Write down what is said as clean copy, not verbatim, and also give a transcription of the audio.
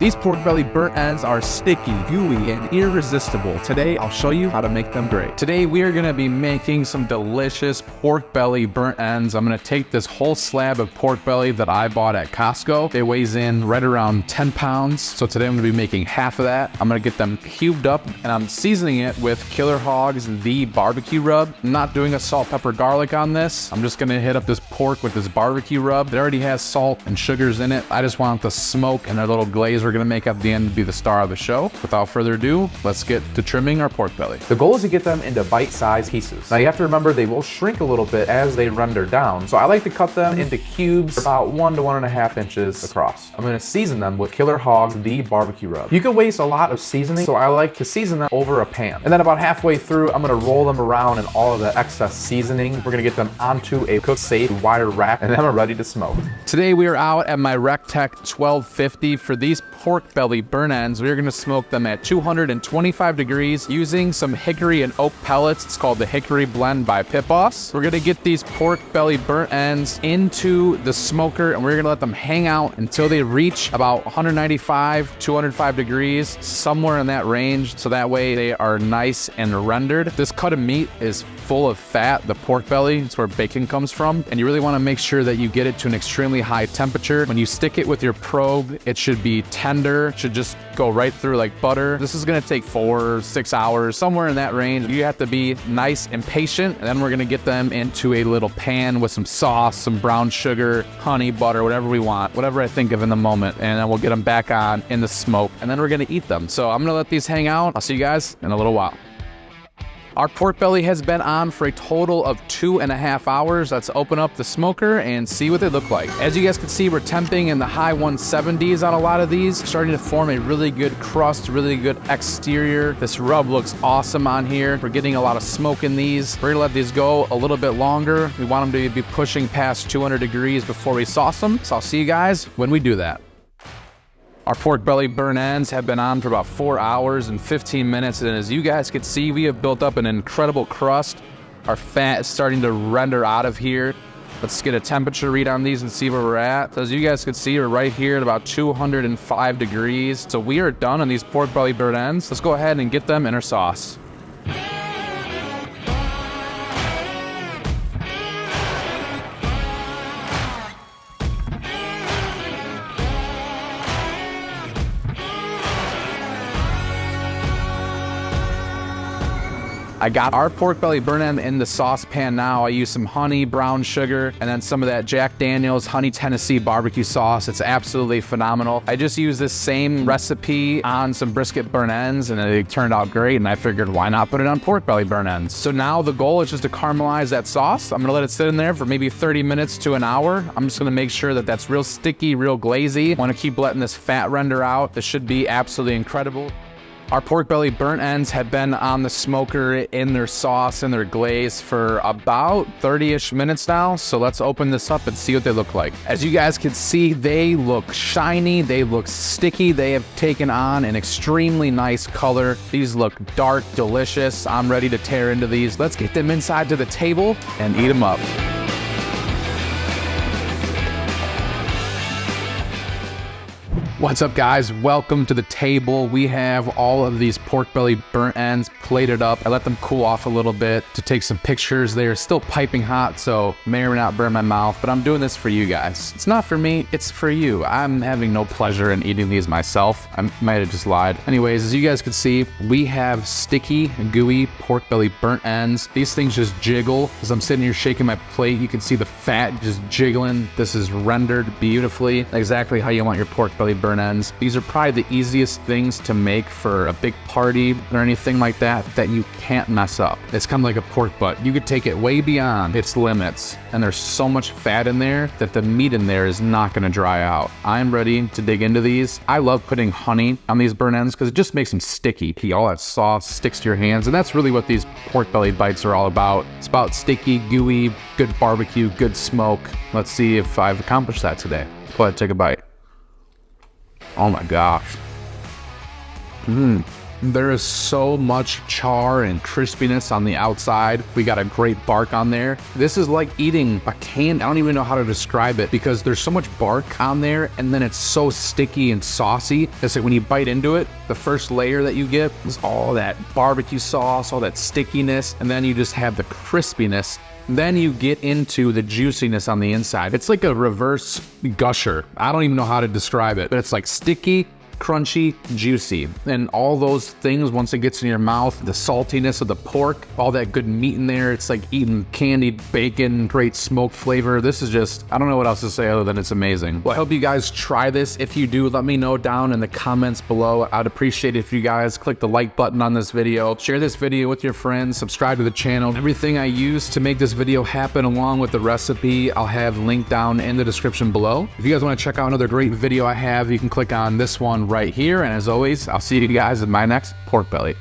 These pork belly burnt ends are sticky, gooey, and irresistible. Today, I'll show you how to make them great. Today, we are gonna be making some delicious pork belly burnt ends. I'm gonna take this whole slab of pork belly that I bought at Costco. It weighs in right around 10 pounds. So today I'm gonna be making half of that. I'm gonna get them cubed up and I'm seasoning it with Killer Hogs, the barbecue rub. I'm not doing a salt, pepper, garlic on this. I'm just gonna hit up this pork with this barbecue rub. It already has salt and sugars in it. I just want the smoke and a little glaze we're gonna make at the end to be the star of the show. Without further ado, let's get to trimming our pork belly. The goal is to get them into bite-sized pieces. Now you have to remember they will shrink a little bit as they render down. So I like to cut them into cubes about 1 to 1.5 inches across. I'm gonna season them with Killer Hogs, the barbecue rub. You can waste a lot of seasoning, so I like to season them over a pan. And then about halfway through, I'm gonna roll them around in all of the excess seasoning. We're gonna get them onto a cook-safe wire rack, and then I'm ready to smoke. Today we are out at my RecTech 1250 for these pork belly burnt ends. We're gonna smoke them at 225 degrees using some hickory and oak pellets. It's called the Hickory Blend by Pit Boss. We're gonna get these pork belly burnt ends into the smoker and we're gonna let them hang out until they reach about 195, 205 degrees, somewhere in that range. So that way they are nice and rendered. This cut of meat is full of fat, the pork belly. It's where bacon comes from. And you really wanna make sure that you get it to an extremely high temperature. When you stick it with your probe, it should be tender, it should just go right through like butter. This is gonna take 4 or 6 hours, somewhere in that range. You have to be nice and patient. And then we're gonna get them into a little pan with some sauce, some brown sugar, honey, butter, whatever we want, whatever I think of in the moment. And then we'll get them back on in the smoke and then we're gonna eat them. So I'm gonna let these hang out. I'll see you guys in a little while. Our pork belly has been on for a total of 2.5 hours. Let's open up the smoker and see what they look like. As you guys can see, we're temping in the high 170s on a lot of these, starting to form a really good crust, really good exterior. This rub looks awesome on here. We're getting a lot of smoke in these. We're gonna let these go a little bit longer. We want them to be pushing past 200 degrees before we sauce them. So I'll see you guys when we do that. Our pork belly burnt ends have been on for about 4 hours and 15 minutes. And as you guys can see, we have built up an incredible crust. Our fat is starting to render out of here. Let's get a temperature read on these and see where we're at. So as you guys can see, we're right here at about 205 degrees. So we are done on these pork belly burnt ends. Let's go ahead and get them in our sauce. I got our pork belly burnt end in the saucepan now. I use some honey, brown sugar, and then some of that Jack Daniel's Honey Tennessee barbecue sauce. It's absolutely phenomenal. I just used this same recipe on some brisket burnt ends and it turned out great. And I figured, why not put it on pork belly burnt ends? So now the goal is just to caramelize that sauce. I'm gonna let it sit in there for maybe 30 minutes to an hour. I'm just gonna make sure that that's real sticky, real glazy. I wanna keep letting this fat render out. This should be absolutely incredible. Our pork belly burnt ends have been on the smoker in their sauce and their glaze for about 30-ish minutes now. So let's open this up and see what they look like. As you guys can see, they look shiny, they look sticky. They have taken on an extremely nice color. These look dark, delicious. I'm ready to tear into these. Let's get them inside to the table and eat them up. What's up, guys? Welcome to the table. We have all of these pork belly burnt ends plated up. I let them cool off a little bit to take some pictures. They are still piping hot, so may or may not burn my mouth, but I'm doing this for you guys. It's not for me, it's for you. I'm having no pleasure in eating these myself. I might have just lied. Anyways, as you guys can see, we have sticky, gooey pork belly burnt ends. These things just jiggle. As I'm sitting here shaking my plate, you can see the fat just jiggling. This is rendered beautifully, exactly how you want your pork belly burnt ends. These are probably the easiest things to make for a big party or anything like that you can't mess up. It's kind of like a pork butt. You could take it way beyond its limits, and there's so much fat in there that the meat in there is not going to dry out. I'm ready to dig into these. I love putting honey on these burnt ends because it just makes them sticky. All that sauce sticks to your hands, and that's really what these pork belly bites are all about. It's about sticky, gooey, good barbecue, good smoke. Let's see if I've accomplished that today. Go ahead, take a bite. Oh my gosh. There is so much char and crispiness on the outside. We got a great bark on there. This is like eating a can. I don't even know how to describe it because there's so much bark on there and then it's so sticky and saucy. It's like when you bite into it, the first layer that you get is all that barbecue sauce, all that stickiness, and then you just have the crispiness. Then you get into the juiciness on the inside. It's like a reverse gusher. I don't even know how to describe it, but it's like sticky, crunchy, juicy, and all those things once it gets in your mouth, the saltiness of the pork, all that good meat in there, it's like eating candied bacon, great smoke flavor. This is just, I don't know what else to say other than it's amazing. Well, I hope you guys try this. If you do, let me know down in the comments below. I'd appreciate it if you guys click the like button on this video, share this video with your friends, subscribe to the channel. Everything I use to make this video happen along with the recipe, I'll have linked down in the description below. If you guys want to check out another great video I have, you can click on this one right here. And as always, I'll see you guys in my next pork belly.